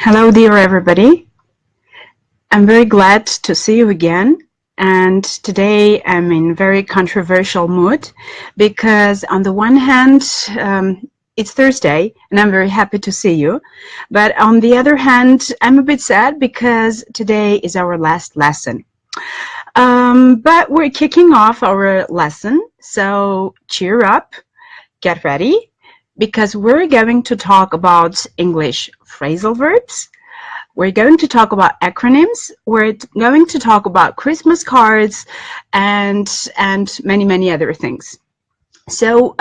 Hello, dear everybody. I'm very glad to see you again. And today I'm in very controversial mood because on the one hand, it's Thursday and I'm very happy to see you. But on the other hand, I'm a bit sad because today is our last lesson. But we're kicking off our lesson, so cheer up, get ready, because we're going to talk about English phrasal verbs. We're going to talk about acronyms. We're going to talk about Christmas cards and many, many other things. So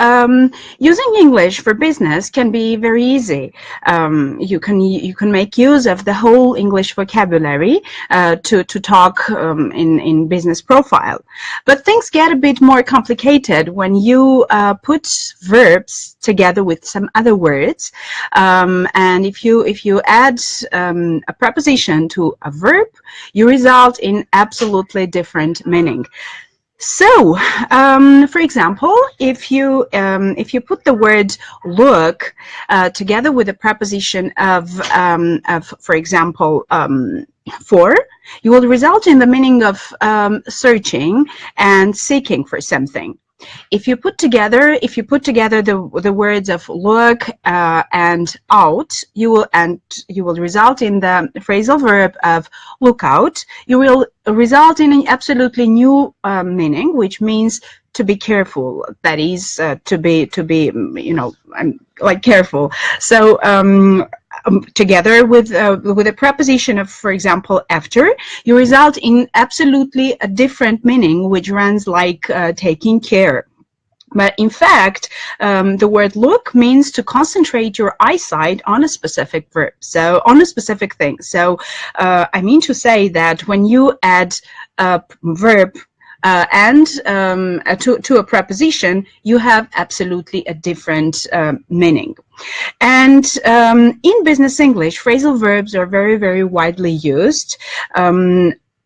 using English for business can be very easy. You can make use of the whole English vocabulary to talk in business profile. But things get a bit more complicated when you put verbs together with some other words. And if you add a preposition to a verb, you result in absolutely different meaning. So, for example, if you put the word look together with a preposition of for example, for, you will result in the meaning of searching and seeking for something. If you put together the words of look and out, you will result in the phrasal verb of look out. You will result in an absolutely new meaning, which means to be careful. That is to be like careful. So together with a preposition of, for example, after, you result in absolutely a different meaning, which runs like taking care. But in fact, the word look means to concentrate your eyesight on a specific verb, so on a specific thing. So I mean to say that when you add a verb and to a preposition, you have absolutely a different meaning. And in business English, phrasal verbs are very, very widely used.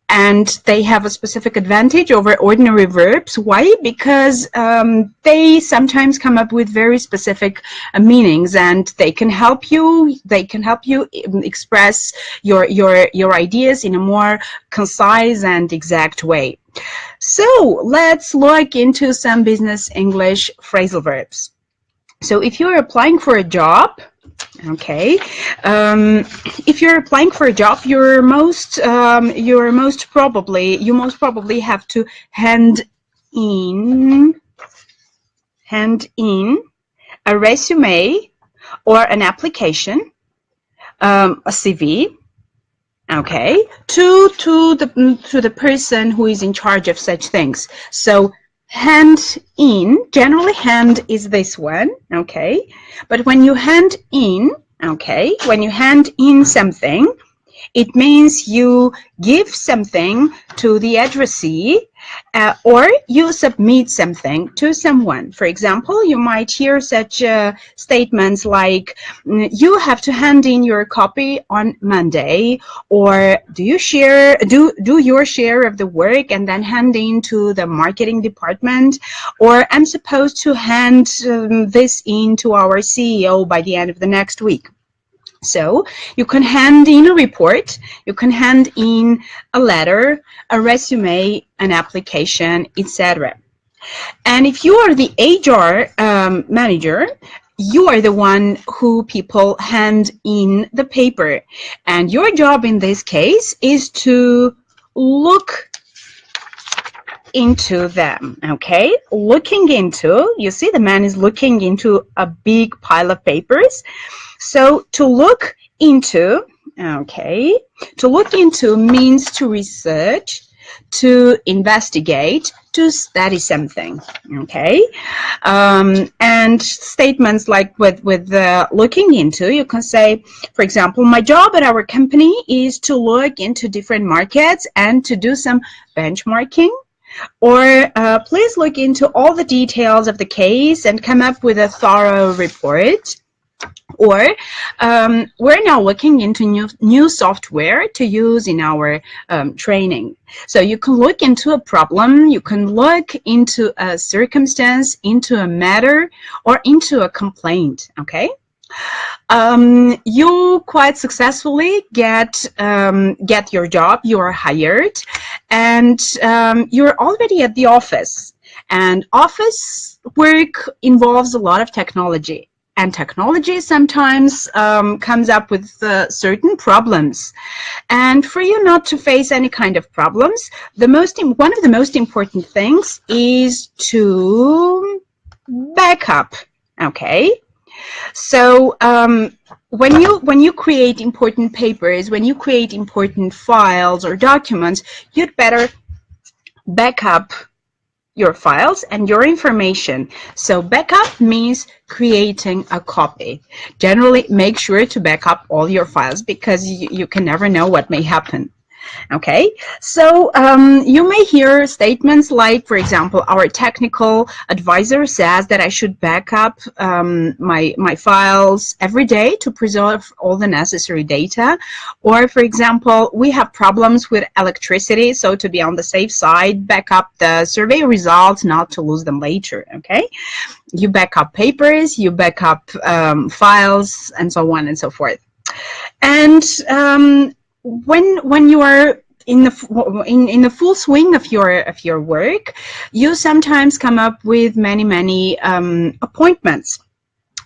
And they have a specific advantage over ordinary verbs. Why? Because they sometimes come up with very specific meanings, and they can help you. They can help you express your ideas in a more concise and exact way. So let's look into some business English phrasal verbs. So if you're applying for a job, okay, if you're applying for a job, you most probably have to hand in a resume or an application, a CV, okay, to the person who is in charge of such things. So hand in, generally hand is this one, okay, but when you hand in, okay, when you hand in something, it means you give something to the addressee or you submit something to someone. For example, you might hear such statements like, you have to hand in your copy on Monday, or do your share of the work and then hand in to the marketing department, or I'm supposed to hand this in to our CEO by the end of the next week. So you can hand in a report, you can hand in a letter, a resume, an application, etc. And if you are the HR manager, you are the one who people hand in the paper. And your job in this case is to look into them, okay? Looking into, you see the man is looking into a big pile of papers. So to look into, okay, to look into means to research, to investigate, to study something, okay? And statements like with looking into, you can say, for example, my job at our company is to look into different markets and to do some benchmarking. Or please look into all the details of the case and come up with a thorough report. Or we're now looking into new software to use in our training. So you can look into a problem, you can look into a circumstance, into a matter, or into a complaint, okay? You quite successfully get your job, you are hired, and you're already at the office. And office work involves a lot of technology. And technology sometimes comes up with certain problems. And for you not to face any kind of problems, one of the most important things is to back up. Okay, so when you create important papers, when you create important files or documents, you'd better back up your files and your information. So backup means creating a copy. Generally, make sure to back up all your files because you can never know what may happen. Okay, so you may hear statements like, for example, our technical advisor says that I should back up my files every day to preserve all the necessary data. Or, for example, we have problems with electricity, so to be on the safe side, back up the survey results, not to lose them later. Okay, you back up papers, you back up files, and so on and so forth. And when you are in the full swing of your work, you sometimes come up with many appointments.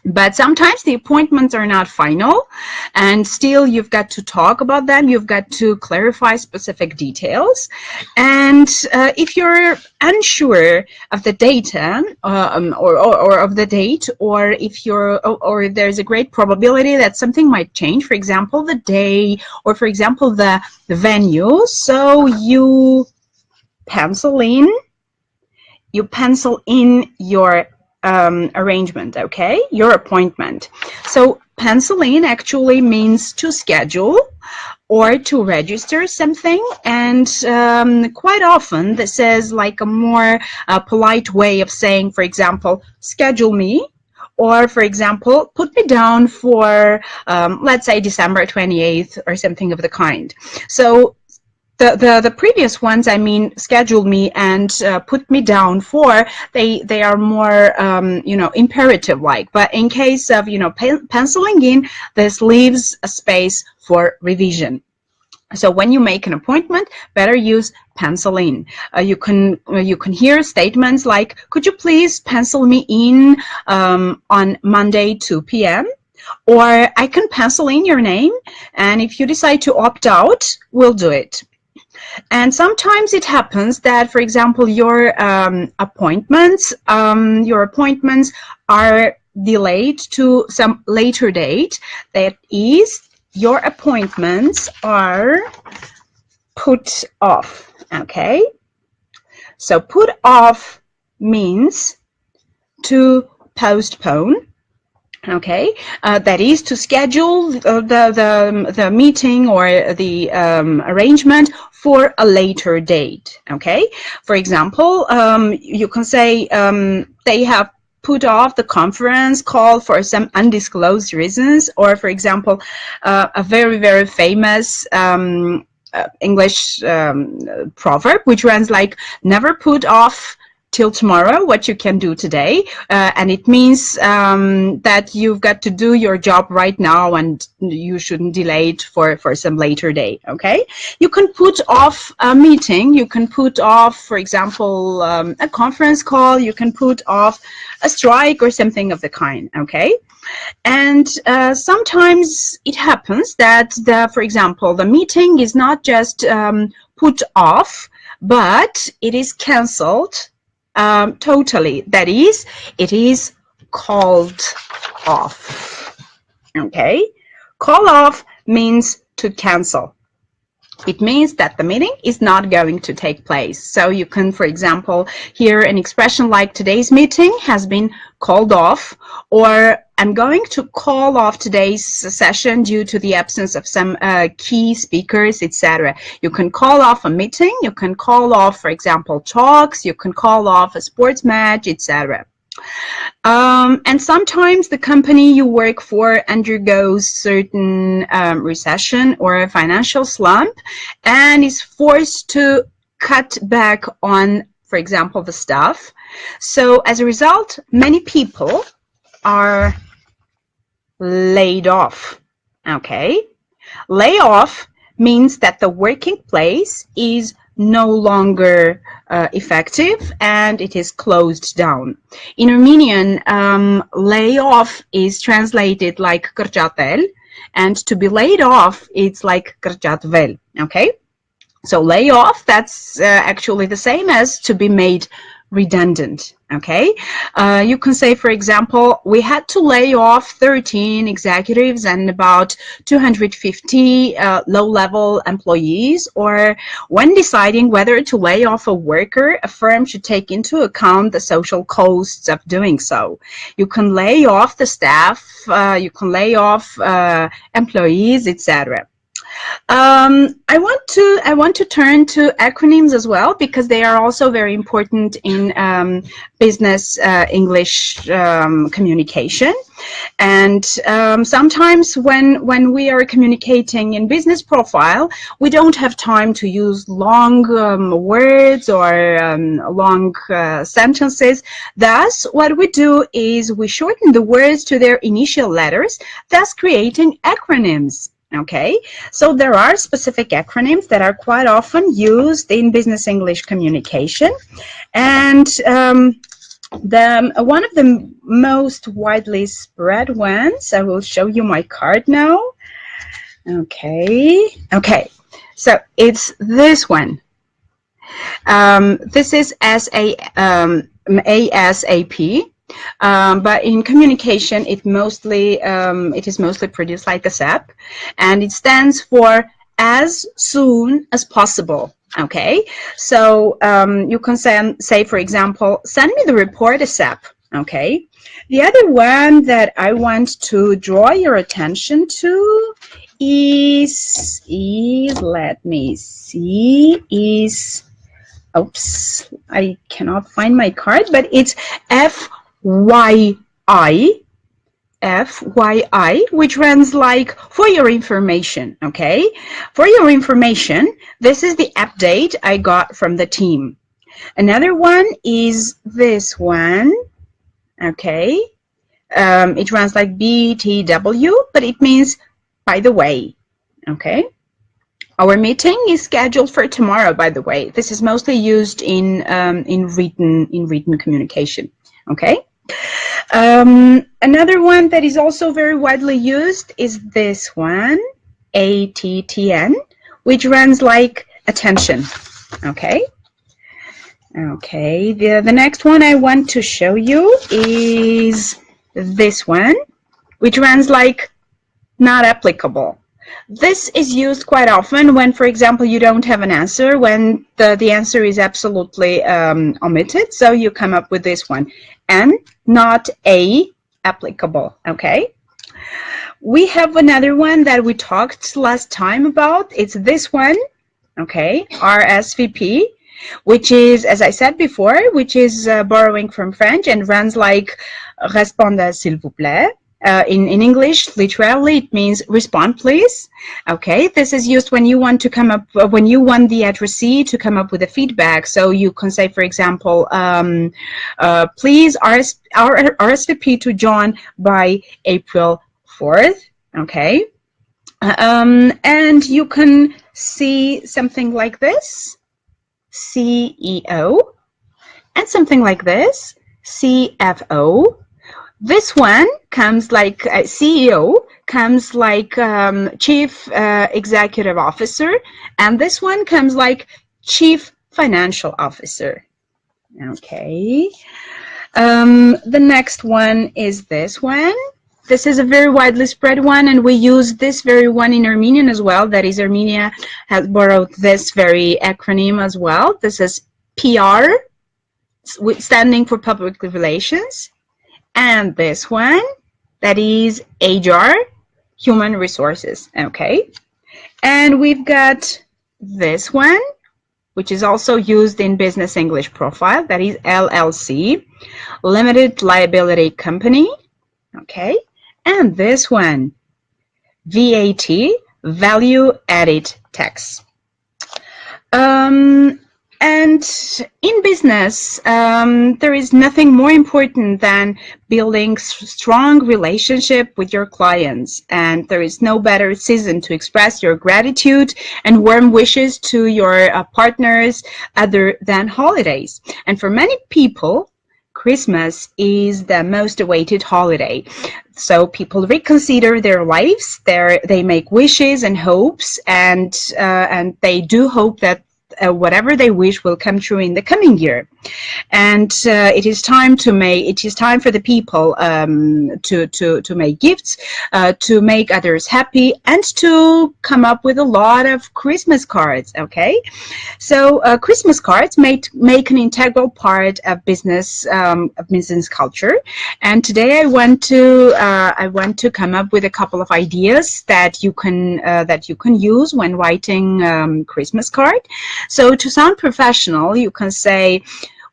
But sometimes the appointments are not final, and still you've got to talk about them. You've got to clarify specific details. And if you're unsure of the data or of the date, or if or there's a great probability that something might change, for example, the day, or for example, the venue, so you pencil in your arrangement, okay, your appointment. So pencil in actually means to schedule or to register something, and quite often this is like a more polite way of saying, for example, schedule me, or for example, put me down for let's say December 28th or something of the kind. So the previous ones, I mean, schedule me and put me down for, they are more imperative like. But in case of penciling in, this leaves a space for revision. So when you make an appointment, better use pencil in. You can hear statements like, could you please pencil me in on Monday 2 p.m. Or I can pencil in your name, and if you decide to opt out, we'll do it. And sometimes it happens that, for example, your appointments are delayed to some later date. That is, your appointments are put off. Okay? So put off means to postpone. Okay, that is to schedule the meeting or the arrangement for a later date. Okay, for example, you can say they have put off the conference call for some undisclosed reasons, or for example, a very famous English proverb which runs like, never put off till tomorrow what you can do today, and it means that you've got to do your job right now and you shouldn't delay it for some later day. Okay, you can put off a meeting, you can put off, for example, a conference call, you can put off a strike or something of the kind. Okay, and sometimes it happens that for example, the meeting is not just put off, but it is cancelled totally. That is, it is called off. Okay, call off means to cancel. It means that the meeting is not going to take place. So you can, for example, hear an expression like, today's meeting has been called off, or I'm going to call off today's session due to the absence of some key speakers, etc. You can call off a meeting, you can call off, for example, talks, you can call off a sports match, etc. And sometimes the company you work for undergoes certain recession or a financial slump and is forced to cut back on, for example, the staff. So as a result, many people are laid off. Okay? Layoff means that the working place is no longer effective and it is closed down. In Armenian, layoff is translated like kërçatel, and to be laid off, it's like kërçatvel. Okay? So layoff, that's actually the same as to be made redundant. Okay, you can say, for example, we had to lay off 13 executives and about 250 low-level employees. Or when deciding whether to lay off a worker, a firm should take into account the social costs of doing so. You can lay off the staff, you can lay off employees, etc. I want to turn to acronyms as well, because they are also very important in business English communication. And sometimes when we are communicating in business profile, we don't have time to use long words or long sentences. Thus, what we do is we shorten the words to their initial letters, thus creating acronyms. Okay, so there are specific acronyms that are quite often used in business English communication, and one of the most widely spread ones, I will show you my card now. Okay, so it's this one. This is ASAP. But in communication, it is mostly produced like a SAP, and it stands for as soon as possible. Okay, so you can say, for example, send me the report ASAP. Okay, the other one that I want to draw your attention to is let me see, oops, I cannot find my card, but it's FYI, which runs like for your information. Okay, for your information, this is the update I got from the team. Another one is this one. Okay, it runs like BTW, but it means by the way. Okay, our meeting is scheduled for tomorrow, by the way. This is mostly used in written communication. Okay. Another one that is also very widely used is this one, ATTN, which runs like attention. Okay. Okay. The next one I want to show you is this one, which runs like not applicable. This is used quite often when, for example, you don't have an answer, when the answer is absolutely omitted. So you come up with this one, and not applicable. Okay. We have another one that we talked last time about. It's this one. Okay, RSVP, which is, as I said before, which is borrowing from French and runs like répondez s'il vous plaît. In English, literally, it means respond, please. Okay, this is used when you want to come up, when you want the addressee to come up with a feedback. So you can say, for example, please RSVP to John by April 4th. Okay, and you can see something like this, CEO, and something like this, CFO. This one comes like CEO, comes like Chief Executive Officer, and this one comes like Chief Financial Officer. Okay. The next one is this one. This is a very widely spread one, and we use this very one in Armenian as well. That is, Armenia has borrowed this very acronym as well. This is PR, standing for Public Relations. And this one, that is HR, Human Resources. Okay. And we've got this one, which is also used in Business English Profile. That is LLC, Limited Liability Company. Okay. And this one, VAT, Value Added Tax. And in business, there is nothing more important than building strong relationship with your clients. And there is no better season to express your gratitude and warm wishes to your partners other than holidays. And for many people, Christmas is the most awaited holiday. So people reconsider their lives, they make wishes and hopes, and they do hope that whatever they wish will come true in the coming year. And it is time for the people to make gifts, to make others happy, and to come up with a lot of Christmas cards. Okay, so Christmas cards make an integral part of business culture. And today I want to come up with a couple of ideas that you can use when writing Christmas card. So to sound professional, you can say,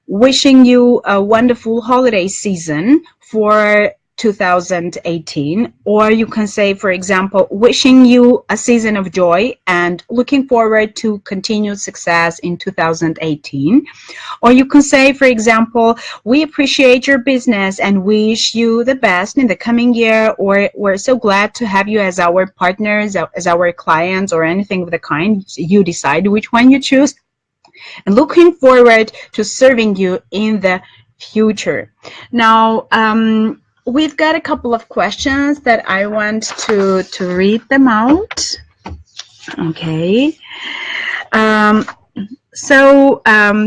wishing you a wonderful holiday season for 2018, or you can say, for example, wishing you a season of joy and looking forward to continued success in 2018. Or you can say, for example, we appreciate your business and wish you the best in the coming year, or we're so glad to have you as our partners, as our clients, or anything of the kind. You decide which one you choose. And looking forward to serving you in the future. Now, we've got a couple of questions that I want to read them out. Okay.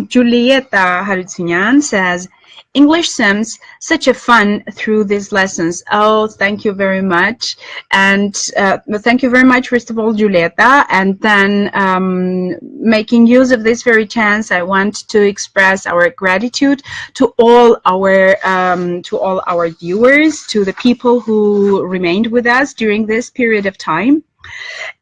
Julieta Harutsunyan says, English seems such a fun through these lessons. Oh, thank you very much. And thank you very much, first of all, Julieta. And then making use of this very chance, I want to express our gratitude to all our viewers, to the people who remained with us during this period of time.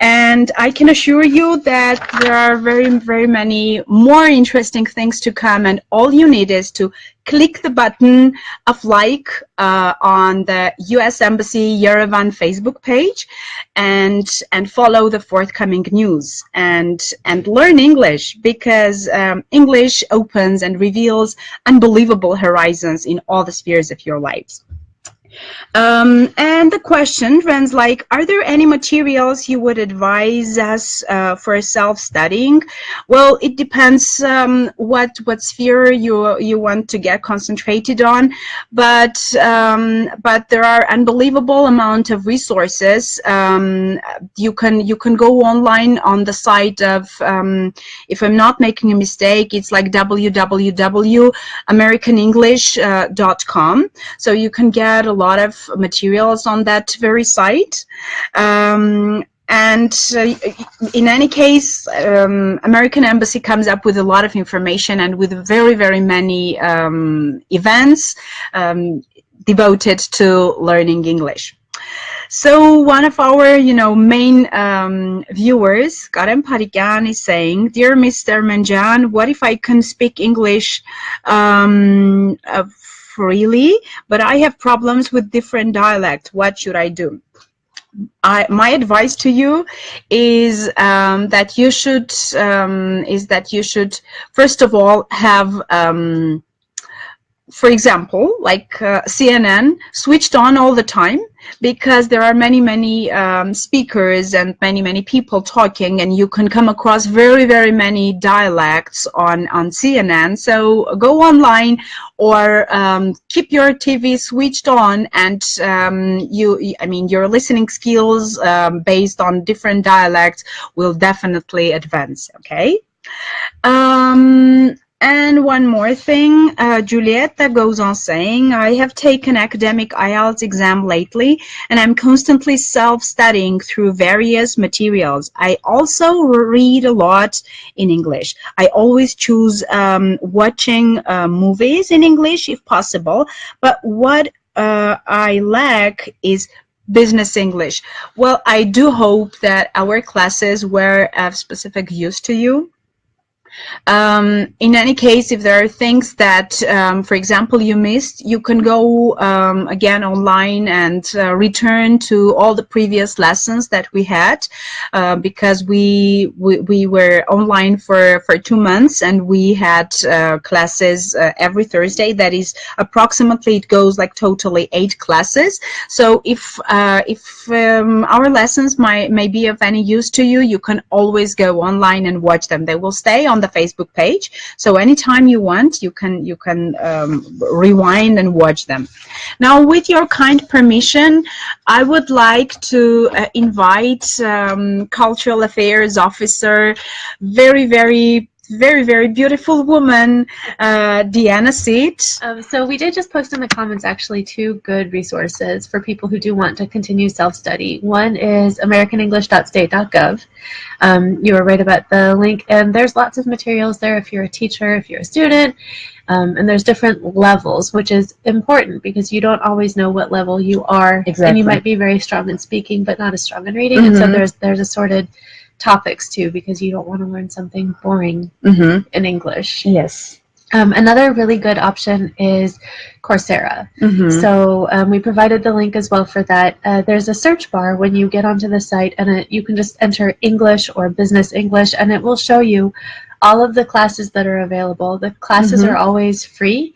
And I can assure you that there are very, very many more interesting things to come. And all you need is to click the button of like on the U.S. Embassy Yerevan Facebook page and follow the forthcoming news and learn English, because English opens and reveals unbelievable horizons in all the spheres of your lives. And the question runs like, are there any materials you would advise us for self-studying? Well, it depends what sphere you want to get concentrated on, but there are unbelievable amount of resources. You can go online on the site of, if I'm not making a mistake, it's like www.americanenglish.com. So you can get a lot of materials on that very site. And in any case, American Embassy comes up with a lot of information and with very, very many events devoted to learning English. So one of our, main viewers, Karen Parikyan, is saying, Dear Mr. Manjan, what if I can speak English freely, but I have problems with different dialects? What should I do? My advice to you is that you should first of all have for example, like CNN switched on all the time, because there are many speakers and many people talking, and you can come across very, very many dialects on CNN. So go online or keep your TV switched on, and your listening skills based on different dialects will definitely advance. Okay. And one more thing, Julieta goes on saying, I have taken academic IELTS exam lately, and I'm constantly self-studying through various materials. I also read a lot in English. I always choose watching movies in English if possible, but what I lack is business English. Well, I do hope that our classes were of specific use to you. In any case, if there are things that, for example, you missed, you can go again online and return to all the previous lessons that we had, because we were online for 2 months, and we had classes every Thursday. That is approximately, it goes like totally 8 classes. So if our lessons may be of any use to you, you can always go online and watch them. They will stay on the Facebook page, so anytime you want, you can rewind and watch them. Now, with your kind permission, I would like to invite Cultural Affairs Officer, very beautiful woman, Deanna Seat. So we did just post in the comments actually 2 good resources for people who do want to continue self-study. One is americanenglish.state.gov. You were right about the link, and there's lots of materials there if you're a teacher, if you're a student, and there's different levels, which is important because you don't always know what level you are. Exactly. And you might be very strong in speaking but not as strong in reading, and so there's assorted topics too, because you don't want to learn something boring in English. Yes. Another really good option is Coursera. So we provided the link as well for that. There's a search bar when you get onto the site, and you can just enter English or Business English, and it will show you all of the classes that are available. The classes are always free.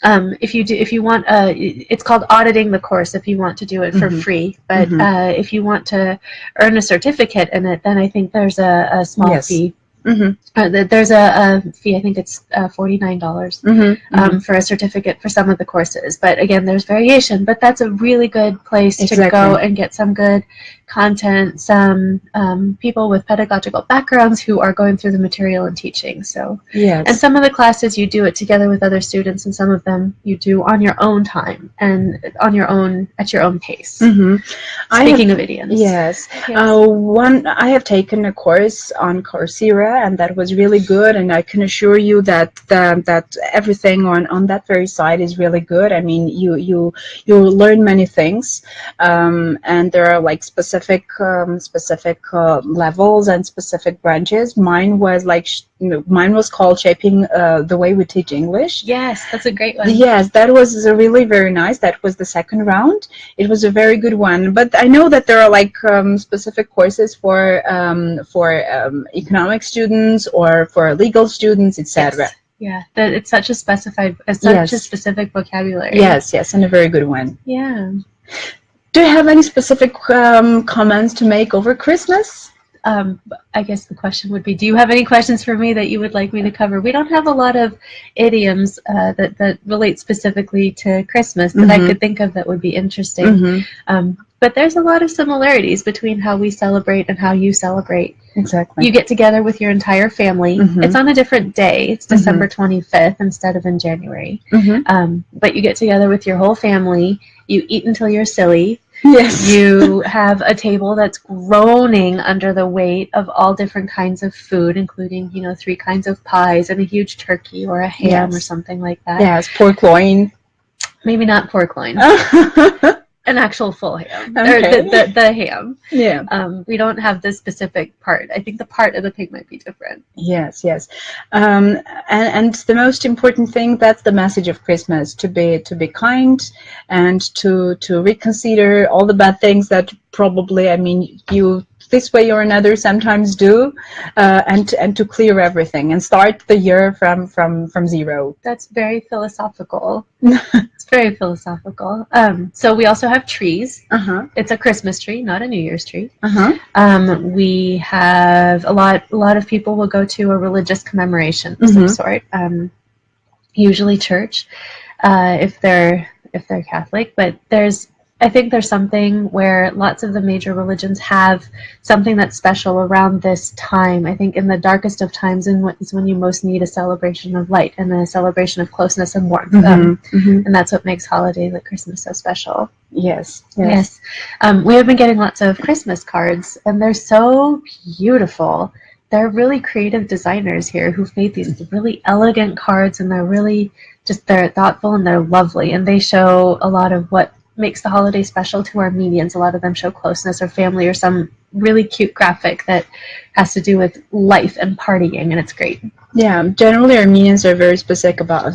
If you want, it's called auditing the course if you want to do it for free. But if you want to earn a certificate in it, then I think there's a small fee. There's a fee, I think it's $49 for a certificate for some of the courses. But again, there's variation. But that's a really good place to go and get some good content, some people with pedagogical backgrounds who are going through the material and teaching. So, and some of the classes you do it together with other students, and some of them you do on your own time and on your own at your own pace. Speaking of idioms, I have taken a course on Coursera, and that was really good. And I can assure you that that everything on that very site is really good. I mean, you learn many things, and there are like specific levels and specific branches. Mine was called Shaping the Way We Teach English. Yes, that's a great one. Yes, that was really very nice. That was the second round. It was a very good one. But I know that there are like specific courses for economic students or for legal students, etc. Yes. Yeah, that it's such a specific vocabulary. Yes, and a very good one. Yeah. Do you have any specific comments to make over Christmas? I guess the question would be, do you have any questions for me that you would like me to cover? We don't have a lot of idioms that relate specifically to Christmas that I could think of that would be interesting. But there's a lot of similarities between how we celebrate and how you celebrate. Exactly. You get together with your entire family. It's on a different day. It's December 25th instead of in January. But you get together with your whole family. You eat until you're silly. Yes. You have a table that's groaning under the weight of all different kinds of food, including, 3 kinds of pies and a huge turkey or a ham or something like that. Yes, pork loin. Maybe not pork loin. An actual full ham. Okay. Or the ham. Yeah. We don't have the specific part. I think the part of the pig might be different. Yes. And the most important thing, that's the message of Christmas, to be kind and to reconsider all the bad things that probably, you this way or another sometimes do, and to clear everything and start the year from zero. That's very philosophical. It's very philosophical. So we also have trees. It's a Christmas tree, not a New Year's tree. We have a lot of people will go to a religious commemoration of some sort, usually church, if they're Catholic. But I think there's something where lots of the major religions have something that's special around this time. I think in the darkest of times is when you most need a celebration of light and a celebration of closeness and warmth. And that's what makes holidays like Christmas so special. Yes. We have been getting lots of Christmas cards, and they're so beautiful. They're really creative designers here who've made these really elegant cards, and they're thoughtful and they're lovely, and they show a lot of what makes the holiday special to Armenians. A lot of them show closeness or family or some really cute graphic that has to do with life and partying, and it's great. Yeah, generally Armenians are very specific about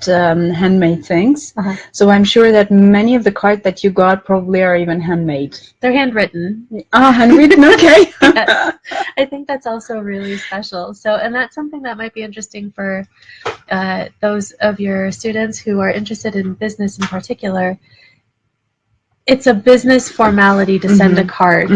handmade things. So I'm sure that many of the cards that you got probably are even handmade. They're handwritten. Oh, handwritten, okay. Yes. I think that's also really special. So, and that's something that might be interesting for those of your students who are interested in business in particular. It's a business formality to send a card,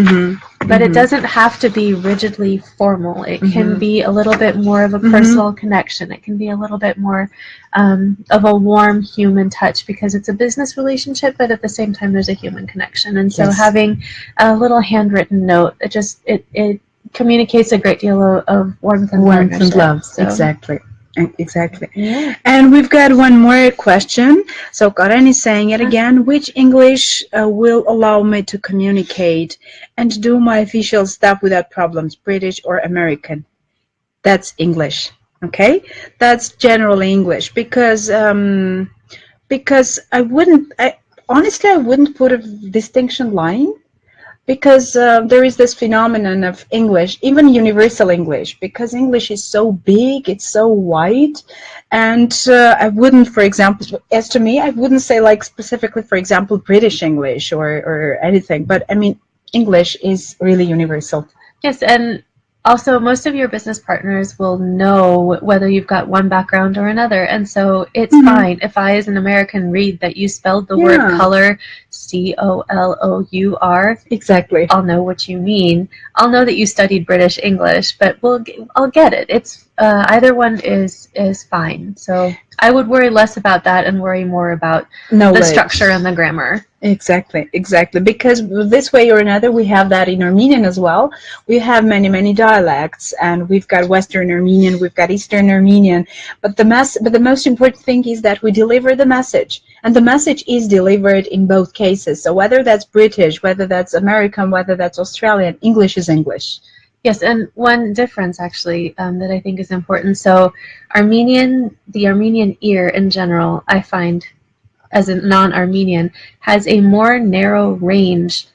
but it doesn't have to be rigidly formal. It can be a little bit more of a personal connection. It can be a little bit more of a warm human touch, because it's a business relationship, but at the same time there's a human connection. And so having a little handwritten note, it communicates a great deal of warmth and love. So. Exactly. Yeah. And we've got one more question. So Karen is saying it again. Which English will allow me to communicate and do my official stuff without problems, British or American? That's English. Okay? That's generally English, because I honestly wouldn't put a distinction line. Because there is this phenomenon of English, even universal English, because English is so big, it's so wide, and I wouldn't, for example, as to me, I wouldn't say like specifically, for example, British English or anything, but I mean, English is really universal. Yes, and also most of your business partners will know whether you've got one background or another, and so it's fine if I, as an American, read that you spelled the word color COLOUR. Exactly. I'll know what you mean. I'll know that you studied British English, but I'll get it. It's either one is fine. So I would worry less about that and worry more about the structure and the grammar. Exactly. Because this way or another, we have that in Armenian as well. We have many dialects, and we've got Western Armenian, we've got Eastern Armenian. But the most important thing is that we deliver the message, and the message is delivered in both cases. So whether that's British, whether that's American, whether that's Australian, English is English. Yes, and one difference actually that I think is important. So the Armenian ear in general, I find, as a non-Armenian, has a more narrow range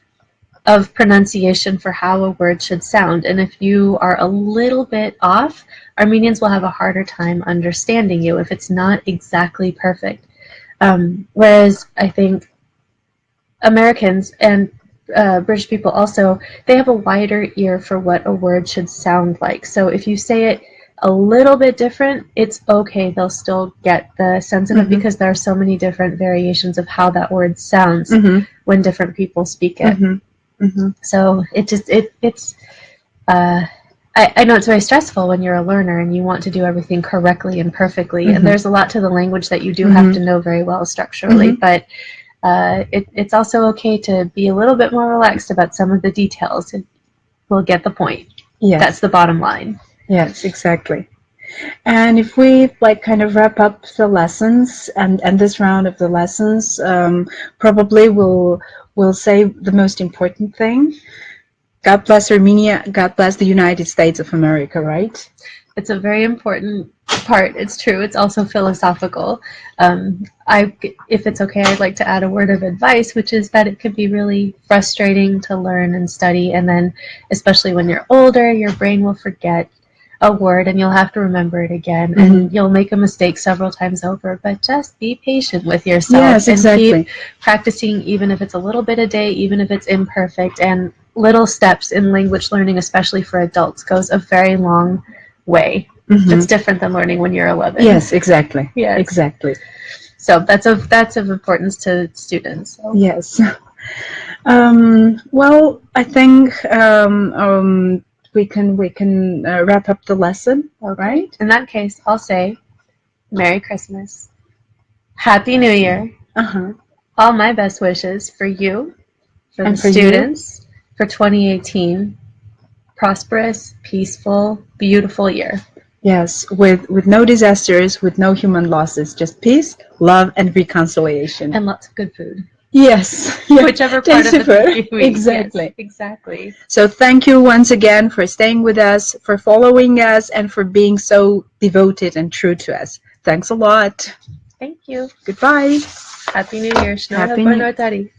of pronunciation for how a word should sound. And if you are a little bit off, Armenians will have a harder time understanding you if it's not exactly perfect. Whereas I think Americans and British people also, they have a wider ear for what a word should sound like. So if you say it a little bit different, it's okay. They'll still get the sense of it, because there are so many different variations of how that word sounds when different people speak it. So I know it's very stressful when you're a learner and you want to do everything correctly and perfectly, and there's a lot to the language that you do have to know very well structurally, but it's also okay to be a little bit more relaxed about some of the details, and we'll get the point. Yes. That's the bottom line. Yes, exactly. And if we kind of wrap up the lessons and this round of the lessons, probably we'll say the most important thing. God bless Armenia, God bless the United States of America, right? It's a very important part. It's true. It's also philosophical. If it's okay, I'd like to add a word of advice, which is that it can be really frustrating to learn and study, and then especially when you're older, your brain will forget a word and you'll have to remember it again, and you'll make a mistake several times over, but just be patient with yourself and keep practicing, even if it's a little bit a day, even if it's imperfect, and little steps in language learning, especially for adults, goes a very long way. It's different than learning when you're 11. Yes, exactly. Yes. Exactly. So that's of importance to students. So. Yes. Well, I think we can wrap up the lesson. All right. In that case, I'll say Merry Christmas, Happy New Year. All my best wishes for you, for the students, for 2018. Prosperous, peaceful, beautiful year. Yes, with no disasters, with no human losses, just peace, love, and reconciliation. And lots of good food. Yes. Whichever part of it you eat. Exactly. Yes, exactly. So thank you once again for staying with us, for following us, and for being so devoted and true to us. Thanks a lot. Thank you. Goodbye. Happy New Year. Happy New Year.